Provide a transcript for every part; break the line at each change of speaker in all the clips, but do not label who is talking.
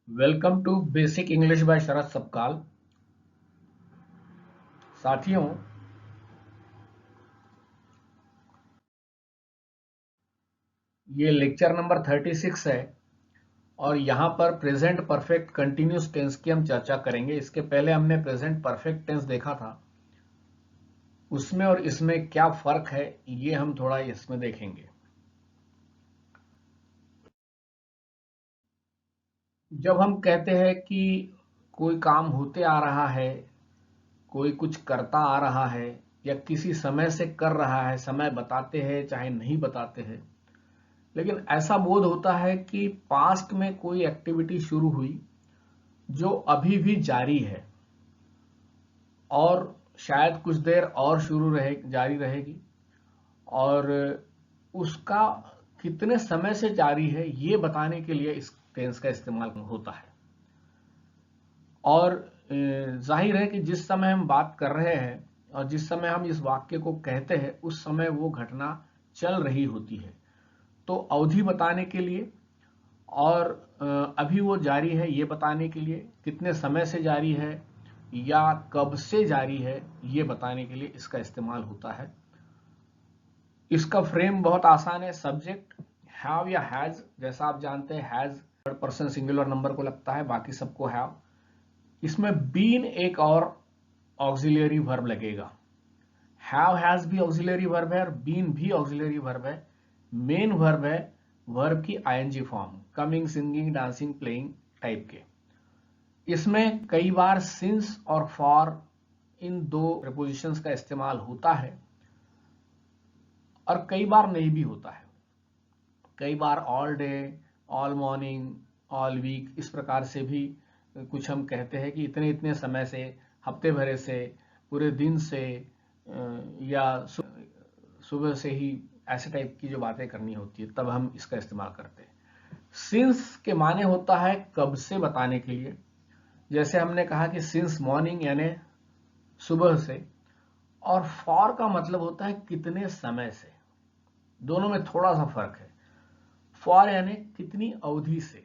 Welcome to basic English by Sharad Sabkal. साथियों, ये lecture number 36 है और यहाँ पर प्रेजेंट परफेक्ट कंटिन्यूस टेंस की हम चर्चा करेंगे। इसके पहले हमने प्रेजेंट परफेक्ट टेंस देखा था, उसमें और इसमें क्या फर्क है ये हम थोड़ा इसमें देखेंगे। जब हम कहते हैं कि कोई काम होते आ रहा है, कोई कुछ करता आ रहा है या किसी समय से कर रहा है, समय बताते हैं चाहे नहीं बताते हैं, लेकिन ऐसा बोध होता है कि पास्ट में कोई एक्टिविटी शुरू हुई जो अभी भी जारी है और शायद कुछ देर और जारी रहेगी, और उसका कितने समय से जारी है ये बताने के लिए इस टेंस का इस्तेमाल होता है। और जाहिर है कि जिस समय हम बात कर रहे हैं और जिस समय हम इस वाक्य को कहते हैं उस समय वो घटना चल रही होती है, तो अवधि बताने के लिए और अभी वो जारी है ये बताने के लिए, कितने समय से जारी है या कब से जारी है ये बताने के लिए इसका इस्तेमाल होता है। इसका फ्रेम बहुत आसान है। सब्जेक्ट हैव या हैज, जैसा आप जानते हैं has third person singular number को लगता है, बाकी सबको हैव। इसमें बीन एक और ऑक्सिलियरी वर्ब लगेगा। हैव हैज भी ऑक्सिलियरी वर्ब है और बीन भी ऑक्सिलियरी वर्ब है। मेन वर्ब है वर्ब की ING form, coming, singing, dancing, playing type के। इसमें कई बार सिंस और फॉर, इन दो प्रीपोजिशंस का इस्तेमाल होता है और कई बार नहीं भी होता है। कई बार all day, all morning, all week, इस प्रकार से भी कुछ हम कहते हैं कि इतने इतने समय से, हफ्ते भरे से, पूरे दिन से, या सुबह से ही, ऐसे टाइप की जो बातें करनी होती है तब हम इसका इस्तेमाल करते हैं। सिंस के माने होता है कब से बताने के लिए, जैसे हमने कहा कि सिंस मॉर्निंग यानी सुबह से। और फॉर का मतलब होता है कितने समय से। दोनों में थोड़ा सा फर्क है। फॉर यानी कितनी अवधि से,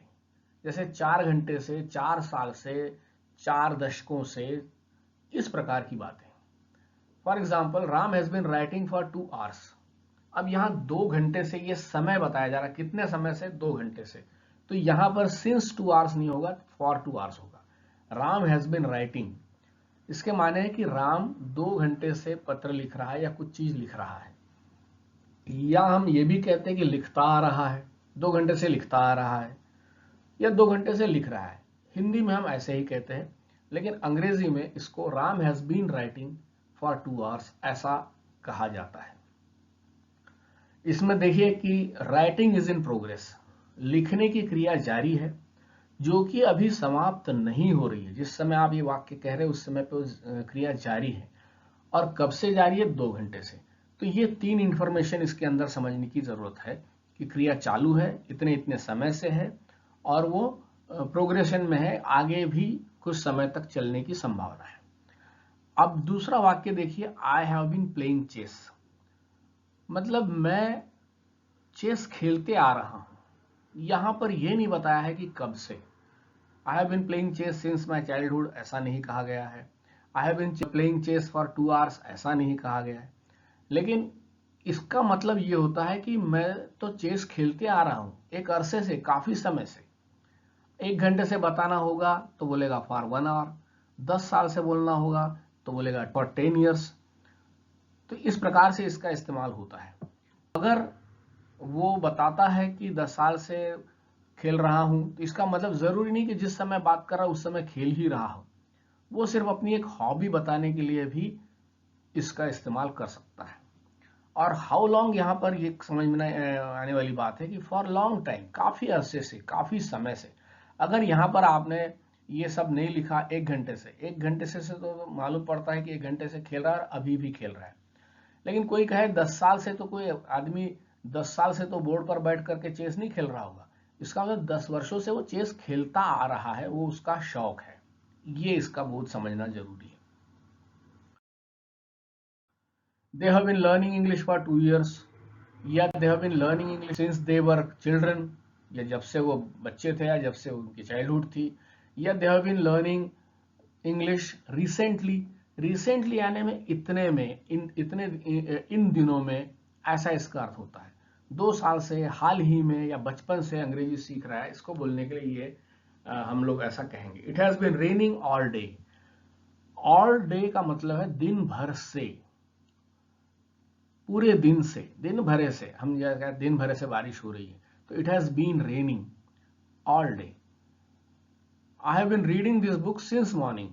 जैसे 4 घंटे से, 4 साल से, 4 दशकों से, इस प्रकार की बातें। For example, Ram has been writing for 2 hours. अब यहां 2 घंटे से ये समय बताया जा रहा है, कितने समय से, 2 घंटे से। तो यहां पर सिंस 2 आवर्स नहीं होगा, फॉर 2 आवर्स होगा। राम हैज बिन राइटिंग, इसके माने है कि राम 2 घंटे से पत्र लिख रहा है या कुछ चीज लिख रहा है। या हम ये भी कहते हैं कि लिखता आ रहा है, 2 घंटे से लिखता आ रहा है या 2 घंटे से लिख रहा है। हिंदी में हम ऐसे ही कहते हैं, लेकिन अंग्रेजी में इसको Ram has been writing for 2 hours ऐसा कहा जाता है। इसमें देखिए कि राइटिंग इज इन प्रोग्रेस, लिखने की क्रिया जारी है जो कि अभी समाप्त नहीं हो रही है। जिस समय आप ये वाक्य कह रहे हैं उस समय पे क्रिया जारी है। और कब से जारी है, 2 घंटे से। तो ये 3 इंफॉर्मेशन इसके अंदर समझने की जरूरत है कि क्रिया चालू है, इतने इतने समय से है और वो प्रोग्रेशन में है, आगे भी कुछ समय तक चलने की संभावना है। अब दूसरा वाक्य देखिए, I have been playing chess, मतलब मैं चेस खेलते आ रहा हूं। यहां पर यह नहीं बताया है कि कब से। I have been playing chess since my childhood, ऐसा नहीं कहा गया है। I have been playing chess for 2 hours, ऐसा नहीं कहा गया है। लेकिन इसका मतलब ये होता है कि मैं तो चेस खेलते आ रहा हूं एक अरसे से, काफी समय से। 1 घंटे से बताना होगा तो बोलेगा फॉर 1 आवर, 10 साल से बोलना होगा तो बोलेगा फॉर 10 ईयर्स। तो इस प्रकार से इसका इस्तेमाल होता है। अगर वो बताता है कि 10 साल से खेल रहा हूं, तो इसका मतलब जरूरी नहीं कि जिस समय बात कर रहा हूं उस समय खेल ही रहा हूं। वो सिर्फ अपनी एक हॉबी बताने के लिए भी इसका इस्तेमाल कर सकता है। और हाउ लॉन्ग, यहाँ पर ये समझ में आने वाली बात है कि फॉर लॉन्ग टाइम, काफी अरसे से, काफी समय से। अगर यहाँ पर आपने ये सब नहीं लिखा 1 घंटे से, 1 घंटे से तो मालूम पड़ता है कि 1 घंटे से खेल रहा है और अभी भी खेल रहा है। लेकिन कोई कहे 10 साल से, तो कोई आदमी 10 साल से तो बोर्ड पर बैठ करके चेस नहीं खेल रहा होगा। इसका मतलब 10 वर्षों से वो चेस खेलता आ रहा है, वो उसका शौक है। ये इसका बोध समझना जरूरी है। They have been learning English for 2 years, या they have been learning English since they were children, या जब से वो बच्चे थे या जब से उनकी चाइल्डहुड थी, या they have been learning English recently यानी में इतने में इन दिनों में, ऐसा इसका अर्थ होता है। 2 साल से, हाल ही में, या बचपन से अंग्रेजी सीख रहा है, इसको बोलने के लिए ये हम लोग ऐसा कहेंगे। It has been raining all day. All day का मतलब है दिन भर से, पूरे दिन से, दिन भरे से। हम क्या कहते हैं, दिन भरे से बारिश हो रही है, तो it has been raining all day. I have been reading this book since morning.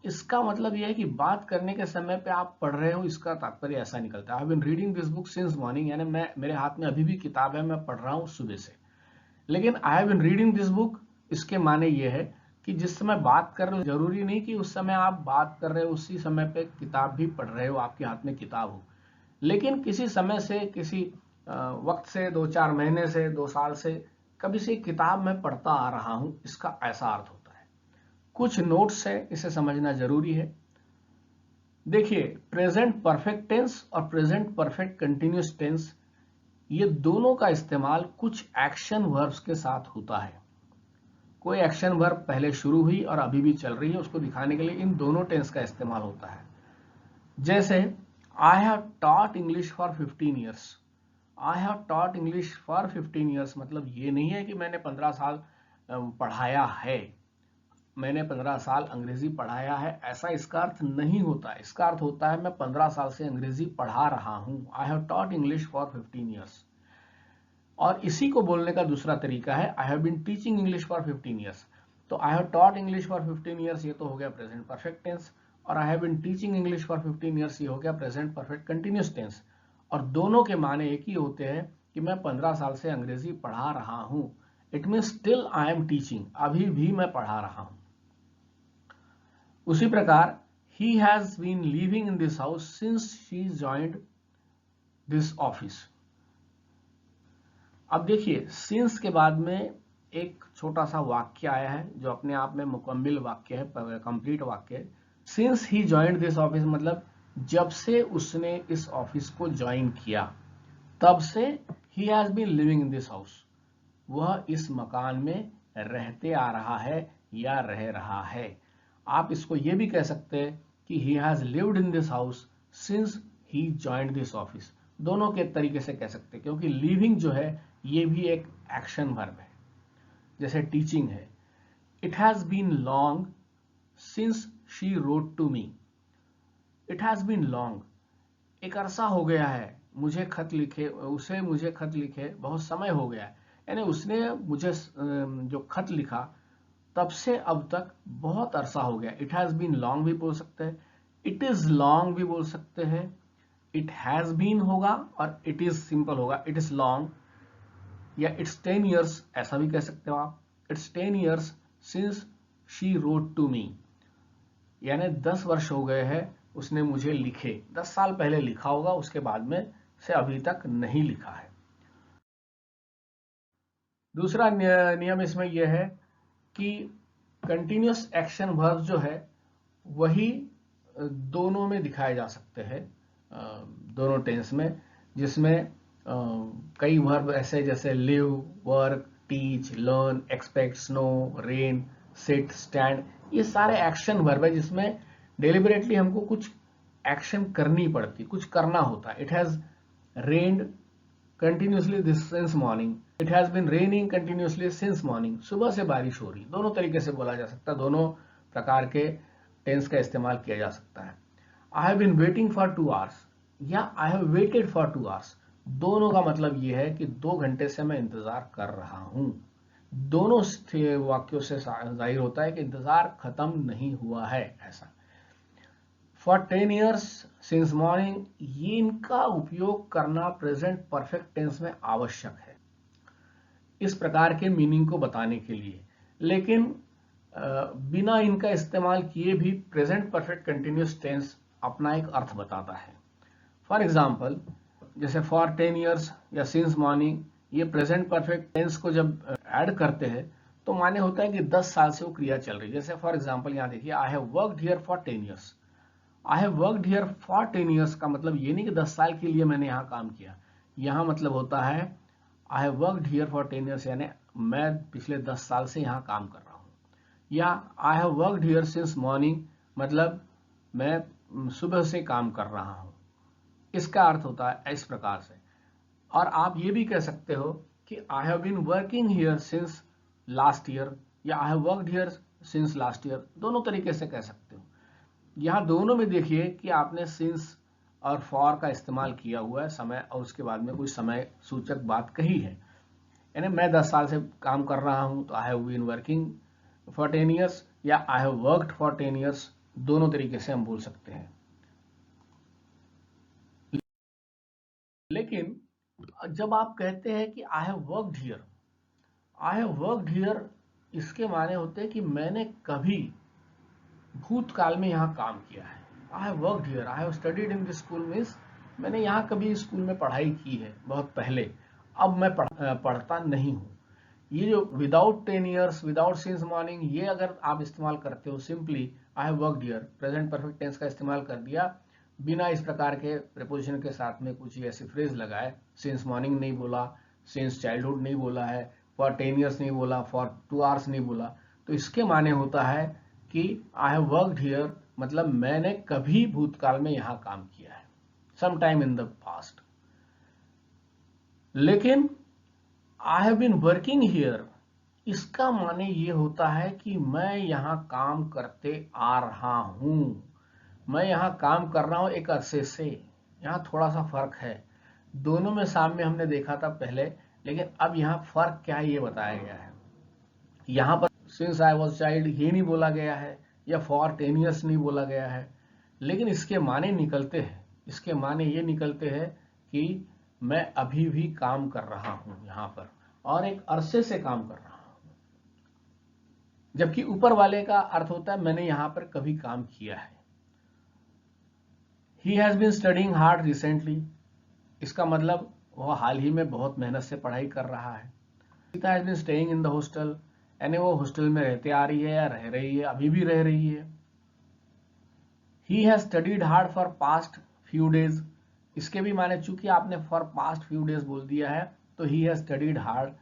इसका मतलब यह है कि बात करने के समय पे आप पढ़ रहे हो, इसका तात्पर्य ऐसा निकलता है। I have been reading this book since morning, यानी मेरे हाथ में अभी भी किताब है, मैं पढ़ रहा हूं सुबह से। लेकिन I have been reading this book, इसके माने ये है कि जिस समय बात कर रहे हो, जरूरी नहीं कि उस समय आप बात कर रहे हो उसी समय पे किताब भी पढ़ रहे हो, आपके हाथ में किताब हो, लेकिन किसी समय से, किसी वक्त से, 2-4 महीने से, 2 साल से, कभी से किताब में पढ़ता आ रहा हूं, इसका ऐसा अर्थ होता है। कुछ नोट्स है, इसे समझना जरूरी है। देखिए, प्रेजेंट परफेक्ट टेंस और प्रेजेंट परफेक्ट कंटिन्यूअस टेंस, ये दोनों का इस्तेमाल कुछ एक्शन वर्ब्स के साथ होता है। कोई एक्शन वर्ब पहले शुरू हुई और अभी भी चल रही है, उसको दिखाने के लिए इन दोनों टेंस का इस्तेमाल होता है। जैसे I have taught English for 15 years. I have taught English for 15 years मतलब ये नहीं है कि मैंने 15 साल पढ़ाया है, मैंने 15 साल अंग्रेजी पढ़ाया है, ऐसा इसका अर्थ नहीं होता है। इसका अर्थ होता है मैं 15 साल से अंग्रेजी पढ़ा रहा हूं। I have taught English for 15 years. और इसी को बोलने का दूसरा तरीका है I have been teaching English for 15 years. तो I have taught English for 15 years, ये तो हो गया प्रेजेंट परफेक्ट टेंस, और I have been teaching English for 15 years, ये हो गया प्रेजेंट परफेक्ट कंटिन्यूअस टेंस। और दोनों के माने एक ही होते हैं कि मैं 15 साल से अंग्रेजी पढ़ा रहा हूं। It mean still I am teaching, अभी भी मैं पढ़ा रहा हूं। उसी प्रकार he has been living in this house since she joined this office। अब देखिए, since के बाद में एक छोटा सा वाक्य आया है जो अपने आप में मुकम्मिल वाक्य है, कंप्लीट वाक्य है। since he joined this office मतलब जब से उसने इस ऑफिस को ज्वाइन किया, तब से he has been living in this house, वह इस मकान में रहते आ रहा है या रह रहा है। आप इसको ये भी कह सकते हैं कि he has lived in this house since he joined this office। दोनों के तरीके से कह सकते हैं, क्योंकि लिविंग जो है ये भी एक एक्शन वर्ब है, जैसे टीचिंग है। It has been long since she wrote to me। It has been long, एक अरसा हो गया है मुझे खत लिखे, उसे मुझे खत लिखे बहुत समय हो गया है, यानी उसने मुझे जो खत लिखा तब से अब तक बहुत अरसा हो गया। इट हैज बीन लॉन्ग भी बोल सकते हैं, इट इज लॉन्ग भी बोल सकते हैं, इट हैज बीन होगा और इट इज सिंपल होगा, इट इज लॉन्ग, या इट्स 10 ईयर्स ऐसा भी कह सकते हो आप। It's 10 years since she wrote to me, यानी 10 वर्ष हो गए हैं उसने मुझे लिखे। 10 साल पहले लिखा होगा, उसके बाद में से अभी तक नहीं लिखा है। दूसरा नियम इसमें यह है कि कंटिन्यूअस एक्शन वर्ब जो है वही दोनों में दिखाए जा सकते हैं, दोनों टेंस में, जिसमें कई वर्ब ऐसे जैसे live, work, teach, learn, expect, snow, rain, sit, stand, ये सारे एक्शन वर्ब है जिसमें डेलिबरेटली हमको कुछ एक्शन करनी पड़ती, कुछ करना होता है। It has rained continuously this since morning, it has been raining continuously since morning, सुबह से बारिश हो रही। दोनों तरीके से बोला जा सकता है, दोनों प्रकार के टेंस का इस्तेमाल किया जा सकता है। I have been waiting for 2 hours या I have waited for 2 hours, दोनों का मतलब यह है कि 2 घंटे से मैं इंतजार कर रहा हूं। दोनों वाक्यों से जाहिर होता है कि इंतजार खत्म नहीं हुआ है ऐसा। फॉर 10 ईयर्स सिंस मॉर्निंग, ये इनका उपयोग करना प्रेजेंट परफेक्ट टेंस में आवश्यक है इस प्रकार के मीनिंग को बताने के लिए, लेकिन बिना इनका इस्तेमाल किए भी प्रेजेंट परफेक्ट कंटिन्यूअस टेंस अपना एक अर्थ बताता है। फॉर एग्जाम्पल, जैसे फॉर 10 ईयर्स या सिंस मॉर्निंग, ये प्रेजेंट परफेक्ट टेंस को जब ऐड करते हैं तो माने होता है कि 10 साल से वो क्रिया चल रही है। जैसे फॉर एग्जाम्पल यहाँ देखिए, I have worked here for 10 years. I have worked here for 10 years का मतलब ये नहीं कि 10 साल के लिए मैंने यहाँ काम किया, यहाँ मतलब होता है I have worked here for 10 years, यानी मैं पिछले 10 साल से यहाँ काम कर रहा हूँ, या I have worked here since morning, मतलब मैं सुबह से काम कर रहा हूँ। इसका अर्थ होता है इस प्रकार से। और आप ये भी कह सकते हो कि I have been working here since last year, या I have worked here since last year, दोनों तरीके से कह सकते हो। यहाँ दोनों में देखिए कि आपने सिंस और फॉर का इस्तेमाल किया हुआ है, समय, और उसके बाद में कोई समय सूचक बात कही है। यानी मैं 10 साल से काम कर रहा हूं तो I have been working for 10 years, या I have worked for 10 years, दोनों तरीके से हम बोल सकते हैं। लेकिन जब आप कहते हैं कि I have worked here, I have worked here, इसके माने होते हैं कि मैंने कभी भूतकाल में यहाँ काम किया है। I have worked here, I have studied in this school, means मैंने यहाँ कभी स्कूल में पढ़ाई की है बहुत पहले, अब मैं पढ़ता नहीं हूँ। ये जो without 10 years, without since morning, ये अगर आप इस्तेमाल करते हो simply I have worked here, present perfect tense का इस्तेमाल कर दिया बिना इस प्रकार के प्रीपोजिशन के साथ में कुछ ऐसे फ्रेज लगाए, सिंस मॉर्निंग नहीं बोला, सिंस चाइल्डहुड नहीं बोला है, फॉर 10 ईयर्स नहीं बोला, फॉर 2 आवर्स नहीं बोला, तो इसके माने होता है कि आई हैव वर्कड हियर मतलब मैंने कभी भूतकाल में यहां काम किया है, some time in the past. लेकिन I have been working here, इसका माने ये होता है कि मैं यहां काम करते आ रहा हूं, मैं यहां काम कर रहा हूं एक अरसे से। यहां थोड़ा सा फर्क है, दोनों में साम्य हमने देखा था पहले, लेकिन अब यहां फर्क क्या है ये बताया गया है। यहां पर सिंस आई वॉज चाइल्ड ये नहीं बोला गया है, या फॉर 10 ईयर्स नहीं बोला गया है, लेकिन इसके माने निकलते हैं, इसके माने ये निकलते हैं कि मैं अभी भी काम कर रहा हूं यहां पर, और एक अरसे से काम कर रहा हूं। जबकि ऊपर वाले का अर्थ होता है मैंने यहां पर कभी काम किया है। He has been studying hard recently, इसका मतलब वह हाल ही में बहुत मेहनत से पढ़ाई कर रहा है। Sita has been staying in the hostel, यानी वो हॉस्टल में रहते आ रही है या रह रही है, अभी भी रह रही है। He has studied hard for past few days, इसके भी माने चूंकि आपने फॉर पास्ट फ्यू डेज बोल दिया है तो he has studied hard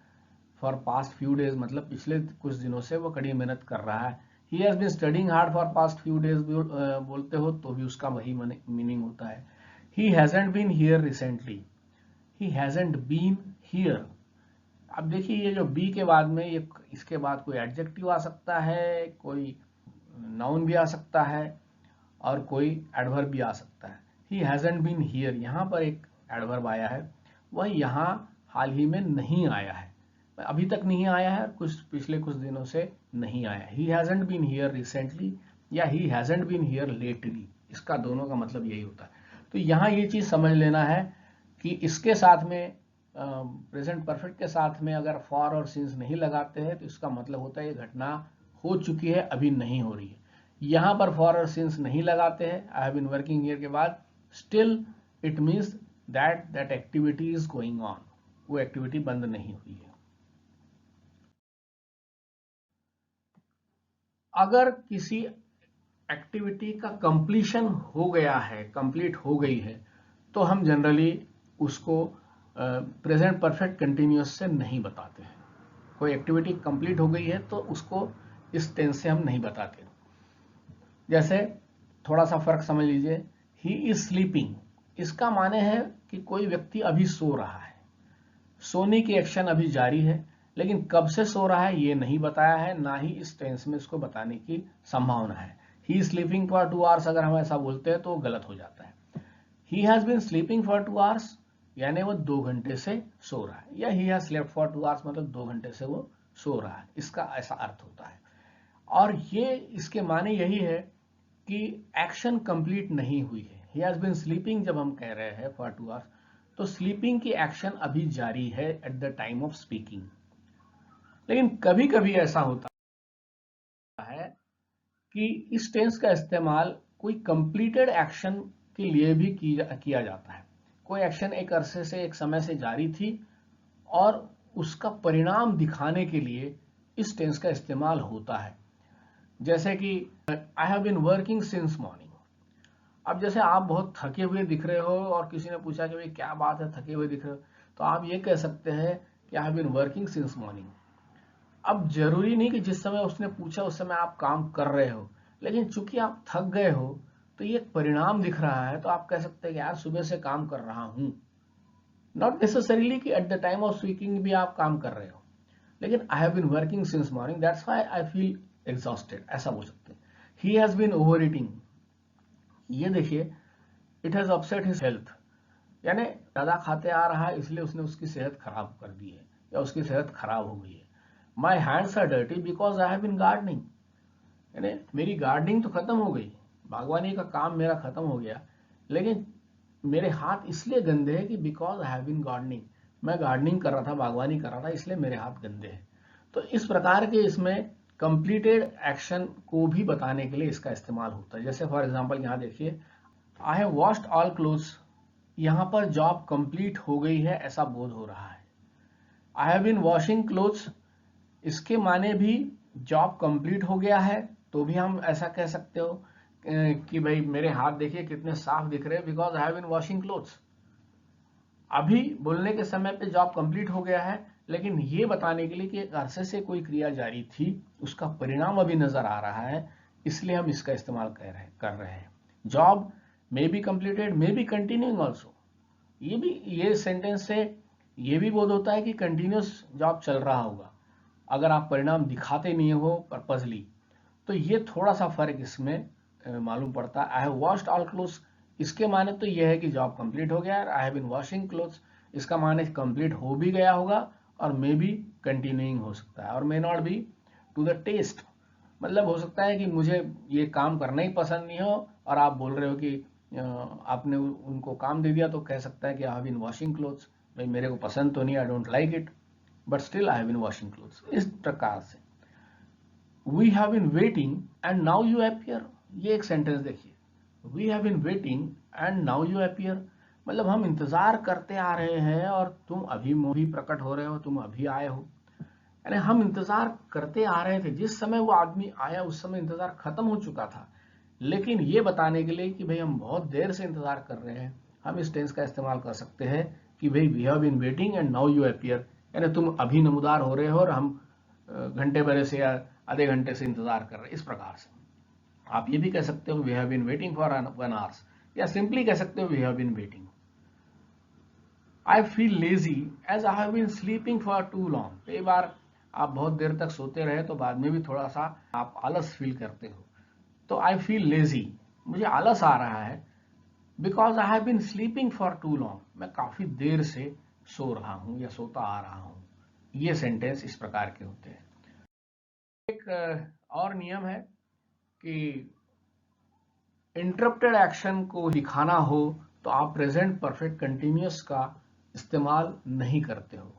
for past few days, मतलब पिछले कुछ दिनों से वो कड़ी मेहनत कर रहा है। He has been studying hard for past few days बोलते हो तो भी उसका वही मीनिंग होता है। He hasn't been here recently, he hasn't been here. अब देखिए ये जो बी के बाद में ये इसके बाद कोई एडजेक्टिव आ सकता है, कोई नाउन भी आ सकता है, और कोई एडवर्ब भी आ सकता है। ही हैजंट बीन हियर, यहाँ पर एक एडवर्ब आया है, वह यहाँ हाल ही में नहीं आया है, अभी तक नहीं आया है, कुछ पिछले कुछ दिनों से नहीं आया। He hasn't been here recently या he hasn't been here lately, इसका दोनों का मतलब यही होता है। तो यहाँ ये चीज समझ लेना है कि इसके साथ में प्रेजेंट परफेक्ट के साथ में अगर फॉर और सिंस नहीं लगाते हैं तो इसका मतलब होता है ये घटना हो चुकी है, अभी नहीं हो रही है। यहां पर फॉर और सिंस नहीं लगाते हैं I have been working here के बाद, still it means that activity is going on, वो एक्टिविटी बंद नहीं हुई है। अगर किसी एक्टिविटी का कंप्लीशन हो गया है, कंप्लीट हो गई है, तो हम जनरली उसको प्रेजेंट परफेक्ट कंटिन्यूअस से नहीं बताते हैं। कोई एक्टिविटी कंप्लीट हो गई है तो उसको इस टेंस से हम नहीं बताते। जैसे थोड़ा सा फर्क समझ लीजिए, ही इज स्लीपिंग, इसका माने है कि कोई व्यक्ति अभी सो रहा है, सोने की एक्शन अभी जारी है, लेकिन कब से सो रहा है ये नहीं बताया है, ना ही इस टेंस में इसको बताने की संभावना है। He is sleeping for 2 hours अगर हम ऐसा बोलते हैं तो वो गलत हो जाता है। He has been sleeping for 2 hours यानी वो 2 घंटे से सो रहा है, या he has slept for 2 hours मतलब 2 घंटे से वो सो रहा है, इसका ऐसा अर्थ होता है। और ये इसके माने यही है कि एक्शन कंप्लीट नहीं हुई है। ही हैज बीन स्लीपिंग जब हम कह रहे हैं फॉर 2 आवर्स तो स्लीपिंग की एक्शन अभी जारी है eight the time of speaking. लेकिन कभी कभी ऐसा होता है कि इस टेंस का इस्तेमाल कोई कंप्लीटेड एक्शन के लिए भी किया जाता है। कोई एक्शन एक अरसे से, एक समय से जारी थी और उसका परिणाम दिखाने के लिए इस टेंस का इस्तेमाल होता है। जैसे कि I have been working since morning. अब जैसे आप बहुत थके हुए दिख रहे हो और किसी ने पूछा कि भाई क्या बात है थके हुए दिख रहे हो, तो आप ये कह सकते हैं कि I have been working since morning. अब जरूरी नहीं कि जिस समय उसने पूछा उस समय आप काम कर रहे हो, लेकिन चूंकि आप थक गए हो तो ये एक परिणाम दिख रहा है, तो आप कह सकते हैं कि यार सुबह से काम कर रहा हूं। नॉट नेसेसरीली कि at the time of speaking भी आप काम कर रहे हो, लेकिन I have been working since morning that's why I feel exhausted, ऐसा बोल सकते हैं। He has been overeating, ये देखिए, it has upset his health, यानी ज्यादा खाते आ रहा है इसलिए उसने उसकी सेहत खराब कर दी है या उसकी सेहत खराब हो गई है। My hands are dirty because I have been gardening, यानी मेरी गार्डनिंग तो खत्म हो गई, बागवानी का काम मेरा खत्म हो गया, लेकिन मेरे हाथ इसलिए गंदे हैं कि because I have been gardening, मैं गार्डनिंग कर रहा था, बागवानी कर रहा था, इसलिए मेरे हाथ गंदे हैं। तो इस प्रकार के इसमें कंप्लीटेड एक्शन को भी बताने के लिए इसका इस्तेमाल होता है। जैसे फॉर एग्जांपल यहाँ देखिए, I have washed all clothes, यहाँ पर जॉब कंप्लीट हो गई है ऐसा बोध हो रहा है। I have been washing clothes, इसके माने भी जॉब कंप्लीट हो गया है, तो भी हम ऐसा कह सकते हो कि भाई मेरे हाथ देखिए कितने साफ दिख रहे हैं, because I have been washing clothes. अभी बोलने के समय पे जॉब कंप्लीट हो गया है, लेकिन ये बताने के लिए कि एक अरसे से कोई क्रिया जारी थी, उसका परिणाम अभी नजर आ रहा है, इसलिए हम इसका इस्तेमाल कर रहे हैं। Job may be completed, may be continuing also, ये सेंटेंस से ये भी बोध होता है कि कंटिन्यूस जॉब चल रहा होगा, अगर आप परिणाम दिखाते नहीं हो पर्पजली। तो ये थोड़ा सा फर्क इसमें मालूम पड़ता है। I have washed all clothes, इसके माने तो यह है कि जॉब कंप्लीट हो गया है। I have been washing clothes, इसका माने कंप्लीट हो भी गया होगा और मे बी कंटिन्यूइंग हो सकता है, और may not be to the test, मतलब हो सकता है कि मुझे ये काम करना ही पसंद नहीं हो और आप बोल रहे हो कि आपने उनको काम दे दिया, तो कह सकता है कि I have been washing clothes, भाई मेरे को पसंद तो नहीं, I don't like it, but still I have been washing clothes. इस प्रकार से we have been waiting and now you appear, ये एक सेंटेंस देखिए, we have been waiting and now you appear, मतलब हम इंतजार करते आ रहे हैं और तुम अभी भी प्रकट हो रहे हो, तुम अभी आए हो। यानी हम इंतजार करते आ रहे थे, जिस समय वो आदमी आया उस समय इंतजार खत्म हो चुका था, लेकिन ये बताने के लिए कि भाई हम बहुत देर से इंतजार कर रहे हैं, हम इस टेंस का इस्तेमाल कर सकते हैं कि भाई we have been waiting and now you appear, यानी तुम अभी नमूदार हो रहे हो और हम घंटे भरे से या आधे घंटे से इंतजार कर रहे हैं। इस प्रकार से आप ये भी कह सकते हो we have been waiting for 1 hours, या सिंपली कह सकते हो we have been waiting. I feel lazy as I have been sleeping for too long, कई बार आप बहुत देर तक सोते रहे तो बाद में भी थोड़ा सा आप आलस फील करते हो, तो आई फील लेजी, मुझे आलस आ रहा है, because I have been sleeping for too long, मैं काफी देर से सो रहा हूं या सोता आ रहा हूं। ये सेंटेंस इस प्रकार के होते हैं। एक और नियम है कि इंटरप्टेड एक्शन को दिखाना हो तो आप प्रेजेंट परफेक्ट कंटिन्यूअस का इस्तेमाल नहीं करते हो,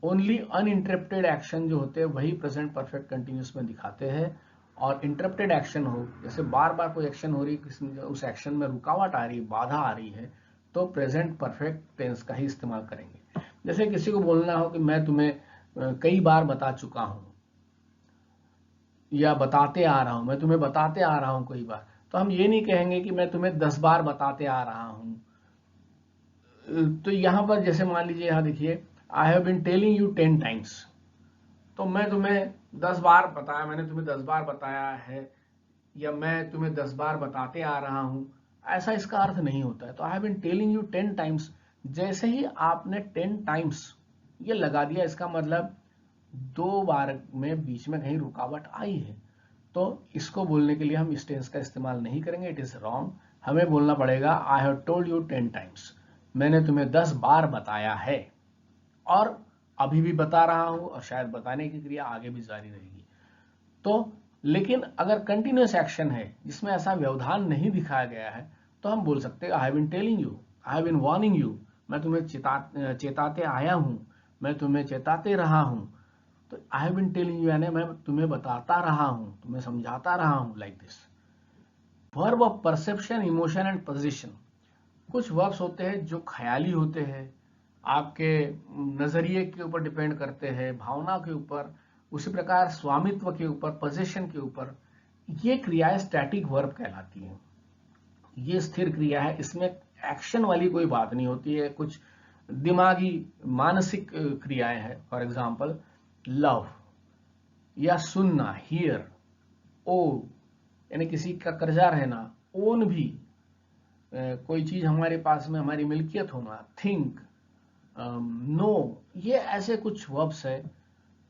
ओनली अनइंटरप्टेड एक्शन जो होते हैं वही प्रेजेंट परफेक्ट कंटिन्यूअस में दिखाते हैं, और इंटरप्टेड एक्शन हो, जैसे बार बार कोई एक्शन हो रही है, उस एक्शन में रुकावट आ रही है, बाधा आ रही है, तो प्रेजेंट परफेक्ट टेंस का ही इस्तेमाल करेंगे। जैसे किसी को बोलना हो कि मैं तुम्हें कई बार बता चुका हूं, या बताते आ रहा हूं, मैं तुम्हें बताते आ रहा हूं कई बार, तो हम ये नहीं कहेंगे कि मैं तुम्हें 10 बार बताते आ रहा हूं। तो यहां पर जैसे मान लीजिए, यहां देखिए, I have been telling you 10 times, तो मैं तुम्हें 10 बार बताया, मैंने तुम्हें 10 बार बताया है, या मैं तुम्हें 10 बार बताते आ रहा हूं, ऐसा इसका अर्थ नहीं होता है। तो I have been telling you 10 times, जैसे ही आपने 10 टाइम्स ये लगा दिया, इसका मतलब 2 बार में बीच में कहीं रुकावट आई है, तो इसको बोलने के लिए हम इस टेंस का इस्तेमाल नहीं करेंगे, इट इज रॉन्ग। हमें बोलना पड़ेगा I have told you 10 times, मैंने तुम्हें 10 बार बताया है, और अभी भी बता रहा हूं, और शायद बताने की क्रिया आगे भी जारी रहेगी। तो लेकिन अगर कंटिन्यूअस एक्शन है जिसमें ऐसा व्यवधान नहीं दिखाया गया है, तो हम बोल सकते हैं I have been telling you, I have been warning you, मैं तुम्हें चेताते आया हूं, मैं तुम्हें चेताते रहा हूं। तो I have been telling you यानी मैं तुम्हें बताता रहा हूं, तुम्हें समझाता रहा हूं, like this. Verb of perception, emotion and position, कुछ वर्ब्स होते हैं जो ख्याली होते हैं, आपके नजरिए के ऊपर डिपेंड करते हैं, भावना के ऊपर, उसी प्रकार स्वामित्व के ऊपर, पोजीशन के ऊपर। ये क्रियाएं स्टैटिक वर्ब कहलाती हैं, ये स्थिर क्रिया है, इसमें एक्शन वाली कोई बात नहीं होती है, कुछ दिमागी मानसिक क्रियाएं हैं। फॉर एग्जाम्पल लव, या सुनना हियर, ओ यानी किसी का कर्जा रहना, ओन भी कोई चीज हमारे पास में हमारी मिल्कियत होना, थिंक, नो, ये ऐसे कुछ वर्ब्स है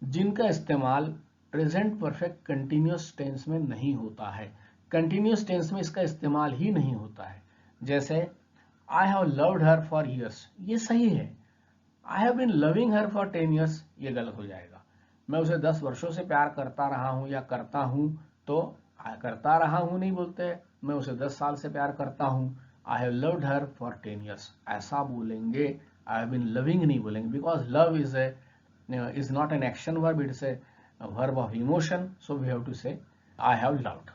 जिनका इस्तेमाल प्रेजेंट परफेक्ट कंटिन्यूअस टेंस में नहीं होता है। कंटिन्यूअस टेंस में इसका इस्तेमाल ही नहीं होता है। जैसे I have loved her for years, ये सही है। I have been loving her for 10 years, ये गलत हो जाएगा। मैं उसे 10 वर्षों से प्यार करता रहा हूं या करता हूं, तो करता रहा हूं नहीं बोलते, मैं उसे 10 साल से प्यार करता हूं। I have loved her for 10 years, ऐसा बोलेंगे। आई हैव बीन लविंग नहीं बोलेंगे, because love is not an action verb, it's a verb of emotion, so we have to say I have loved.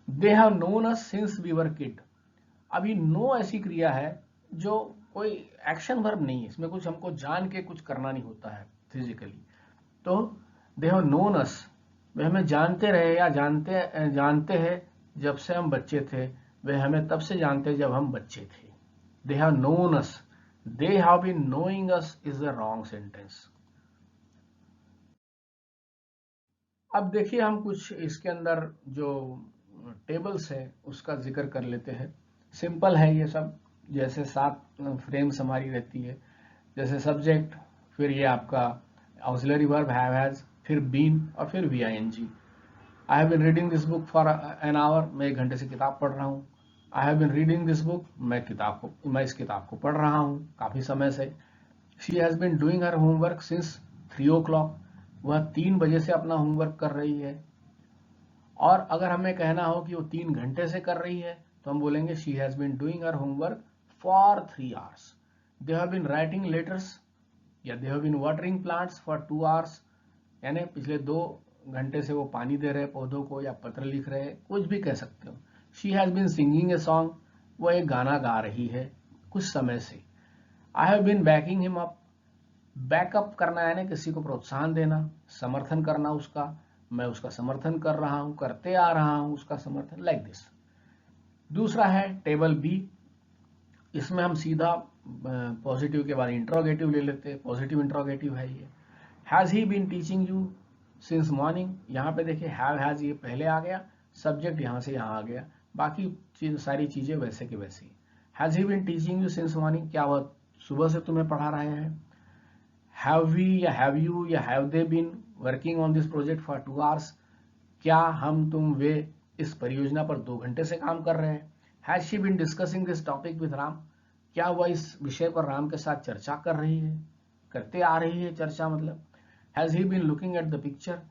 They have known us since we were kid. अभी no ऐसी क्रिया है जो कोई action verb नहीं है, इसमें कुछ हमको जान के कुछ करना नहीं होता है फिजिकली। तो दे हैव नोन अस, वे हमें जानते रहे या जानते हैं जब से हम बच्चे थे, वे हमें तब से जानते जब हम बच्चे थे। They have known us, they have been knowing us is the wrong sentence. अब देखिए हम कुछ इसके अंदर जो टेबल्स है उसका जिक्र कर लेते हैं। सिंपल है ये सब, जैसे 7 फ्रेम्स हमारी रहती है, जैसे सब्जेक्ट, फिर ये आपका ऑक्सिलरी वर्ब हैव हैज, फिर बीन और फिर V I N G. I have been reading this book for an hour, मैं 1 घंटे से किताब पढ़ रहा हूँ। I have been reading this book, मैं इस किताब को पढ़ रहा हूँ काफी समय से। She has been doing her homework since 3 o'clock, वह 3 बजे से अपना होमवर्क कर रही है। और अगर हमें कहना हो कि वो 3 घंटे से कर रही है तो हम बोलेंगे she has been doing her homework for 3 hours। They have been writing letters या they have been watering plants for 2 hours, यानी पिछले 2 घंटे से वो पानी दे रहे पौधों को या पत्र लिख रहे, कुछ भी कह सकते हो। She has been singing a song, वो एक गाना गा रही है कुछ समय से। I have been backing him up, backup करना यानी किसी को प्रोत्साहन देना, समर्थन करना उसका, मैं उसका समर्थन कर रहा हूं, करते आ रहा हूं उसका समर्थन, लाइक दिस। दूसरा है टेबल बी, इसमें हम सीधा पॉजिटिव के बाद इंट्रोगेटिव ले लेते हैं, पॉजिटिव इंट्रोगेटिव है ये। Has he been teaching you since morning, यहाँ पे देखिए हैव हैज ये पहले आ गया, सब्जेक्ट यहाँ से यहाँ आ गया, बाकी सारी चीजें वैसे के वैसे ही। Has he been teaching you since morning, क्या वह सुबह से तुम्हें पढ़ा रहे हैं। हैव वी या हैव यू या have they been working on this project for 2 hours, क्या हम तुम वे इस परियोजना पर 2 घंटे से काम कर रहे हैं। Has she been discussing this topic with Ram, क्या वह इस विषय पर राम के साथ चर्चा कर रही है, करते आ रही है चर्चा मतलब। Has he been looking at the picture,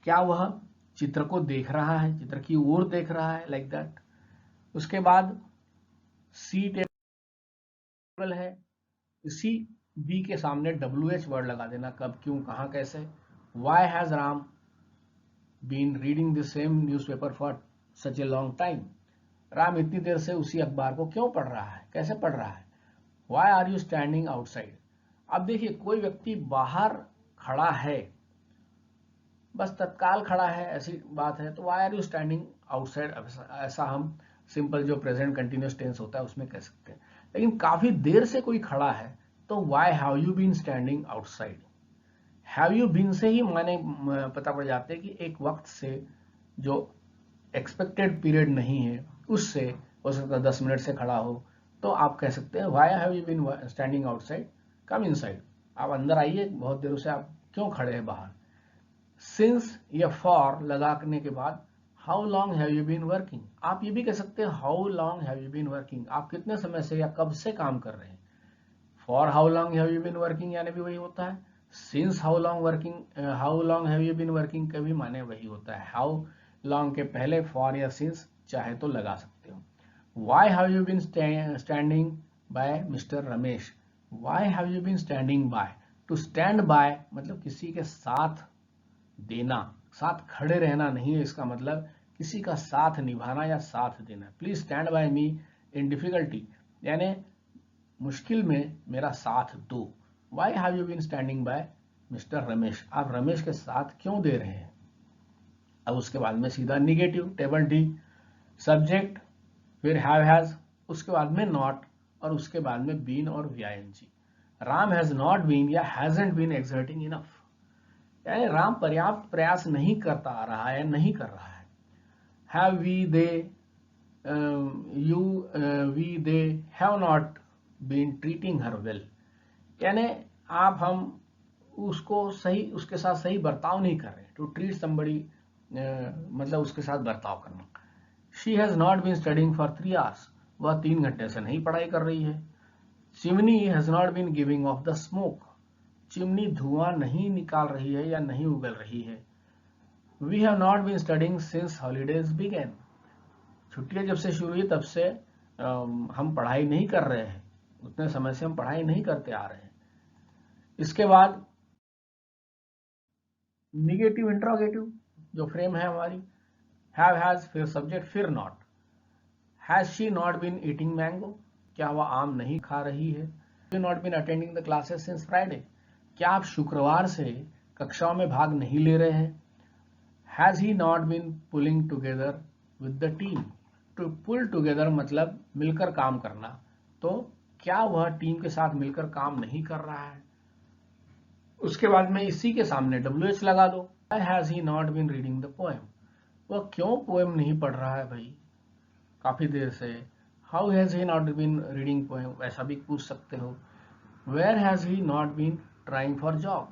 क्या वह चित्र को देख रहा है, चित्र की ओर देख रहा है, लाइक दैट। उसके बाद सी टेबल है, इसी बी के सामने WH वर्ड लगा देना, कब क्यों कहां कैसे। Why has Ram been reading the same newspaper for such a long time, Ram इतनी देर से उसी अखबार को क्यों पढ़ रहा है, कैसे पढ़ रहा है। Why are you standing outside, अब देखिए कोई व्यक्ति बाहर खड़ा है, बस तत्काल खड़ा है ऐसी बात है, तो why are you standing outside, ऐसा हम सिंपल जो प्रेजेंट कंटिन्यूअस टेंस होता है उसमें कह सकते हैं। लेकिन काफी देर से कोई खड़ा है तो why have you been standing outside. Have you been से ही माने पता पड़ जाते हैं कि एक वक्त से जो एक्सपेक्टेड पीरियड नहीं है उससे हो सकता है 10 मिनट से खड़ा हो, तो आप कह सकते हैं why have you been standing outside, come inside, आप अंदर आइए, बहुत देर से आप क्यों खड़े हैं बाहर। सिंस या फॉर लगाने के बाद how long have you been working, आप ये भी कह सकते हैं how long have you been working, आप कितने समय से या कब से काम कर रहे हैं। For how long have you been working यानी भी वही होता है। Since how long have you been working का भी माने वही होता है। हाउ लॉन्ग के पहले फॉर या सिंस चाहे तो लगा सकते हो। Why have you been standing by mister Ramesh, why have you been standing by, to stand by मतलब किसी के साथ देना, साथ खड़े रहना नहीं है, इसका मतलब किसी का साथ निभाना या साथ देना। Please stand by me in difficulty, यानी मुश्किल में मेरा साथ दो। Why have you been standing by mister Ramesh, आप रमेश के साथ क्यों दे रहे हैं। अब उसके बाद में सीधा निगेटिव टेबल डी, सब्जेक्ट फिर हैव हैज, उसके बाद में नॉट और उसके बाद में बीन और वीआईएनजी। राम हैज नॉट बीन या हैजंट बीन एक्सर्टिंग इनफ, यानी राम पर्याप्त प्रयास नहीं करता आ रहा है, नहीं कर रहा है। Have we they you we they have not been treating her well, यानी आप हम उसको सही, उसके साथ सही बर्ताव नहीं कर रहे। टू ट्रीट समबडी मतलब उसके साथ बर्ताव करना। She has not been studying for 3 hours, वह 3 घंटे से नहीं पढ़ाई कर रही है। Chimney has not been giving off the smoke, chimney धुआं नहीं निकाल रही है या नहीं उगल रही है। We have not been studying since holidays began, छुट्टियां जब से शुरू हुई तब से हम पढ़ाई नहीं कर रहे हैं, उतने समय से हम पढ़ाई नहीं करते आ रहे हैं। इसके बाद निगेटिव इंट्रोगेटिव जो फ्रेम है हमारी, हैव हैज फिर सब्जेक्ट फिर not. Has she not been eating mango, क्या वह आम नहीं खा रही है। You not been attending the classes since Friday, क्या आप शुक्रवार से कक्षाओं में भाग नहीं ले रहे हैं। Has he not been pulling together with the team, to pull together मतलब मिलकर काम करना, तो क्या वह टीम के साथ मिलकर काम नहीं कर रहा है। उसके बाद में इसी के सामने WH लगा दो। Why has he not been reading the poem, वह क्यों पोएम नहीं पढ़ रहा है भाई काफी देर से। How has he not been reading poem, ऐसा भी पूछ सकते हो। Where has he not been trying for job,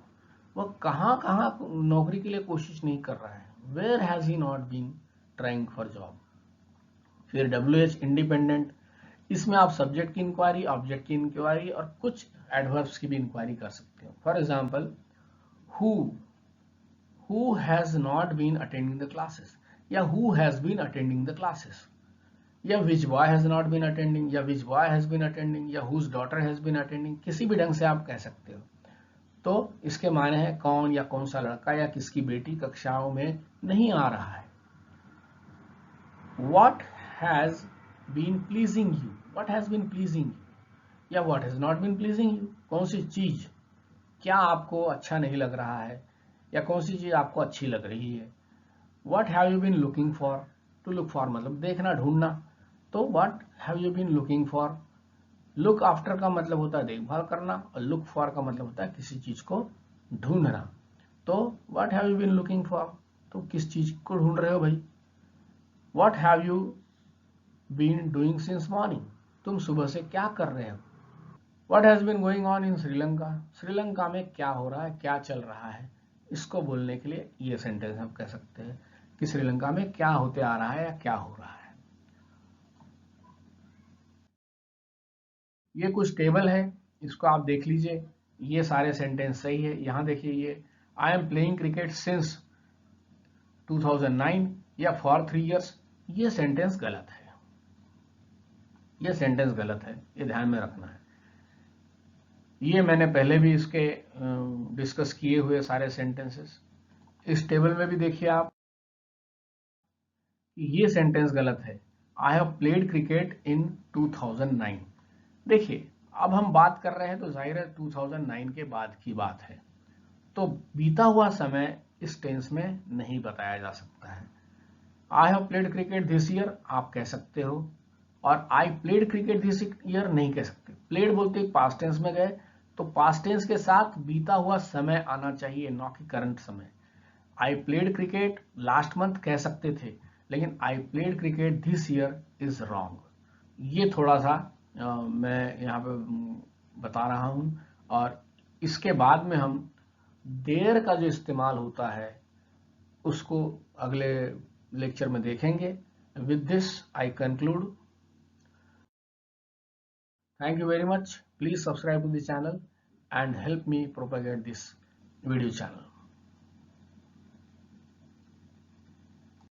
वह कहाँ कहाँ नौकरी के लिए कोशिश नहीं कर रहा है। Where has he not been trying for job। फिर WH इंडिपेंडेंट, इसमें आप सब्जेक्ट की इंक्वायरी, ऑब्जेक्ट की इंक्वायरी और कुछ एडवर्ब्स की भी इंक्वायरी कर सकते हो। For example who has not been attending the classes, या who has been attending the classes, या which boy has not been attending, या which boy has been attending, या whose daughter has been attending, किसी भी ढंग से आप कह सकते हो। तो इसके माने हैं कौन या कौन सा लड़का या किसकी बेटी कक्षाओं में नहीं आ रहा है। What has been pleasing you, what has been pleasing you, या what has not been pleasing you, कौन सी चीज क्या आपको अच्छा नहीं लग रहा है या कौन सी चीज आपको अच्छी लग रही है। What have you been looking for, to look for मतलब देखना ढूंढना, तो what have you been looking for। look after का मतलब होता है देखभाल करना और look for का मतलब होता है किसी चीज को ढूंढना। तो what have you been looking for, तो किस चीज को ढूंढ रहे हो भाई। What have you been doing since morning, तुम सुबह से क्या कर रहे हो। What has been going on in Sri Lanka, Sri Lanka में क्या हो रहा है, क्या चल रहा है। इसको बोलने के लिए ये सेंटेंस हम कह सकते हैं कि श्रीलंका में क्या होते आ रहा है या क्या हो रहा है। ये कुछ टेबल है, इसको आप देख लीजिए, ये सारे सेंटेंस सही है। यहां देखिए ये I am playing cricket since 2009 या फॉर 3 years, ये सेंटेंस गलत है, ये सेंटेंस गलत है, ये ध्यान में रखना है। ये मैंने पहले भी इसके डिस्कस किए हुए सारे सेंटेंसेस। इस टेबल में भी देखिए आप, ये सेंटेंस गलत है। I have played cricket in 2009। देखिए अब हम बात कर रहे हैं तो जाहिर है 2009 के बाद की बात है, तो बीता हुआ समय इस टेंस में नहीं बताया जा सकता है। I have played cricket this year आप कह सकते हो, और I played cricket this year नहीं कह सकते। प्लेड बोलते पास्ट टेंस में गए, तो पास्ट टेंस के साथ बीता हुआ समय आना चाहिए, न कि करंट समय। I played cricket last month कह सकते थे, लेकिन I played cricket this year is wrong. ये थोड़ा सा मैं यहाँ पे बता रहा हूं। और इसके बाद में हम देर का जो इस्तेमाल होता है उसको अगले लेक्चर में देखेंगे। With this I conclude. Thank you very much. Please subscribe to the channel and help me propagate this video channel.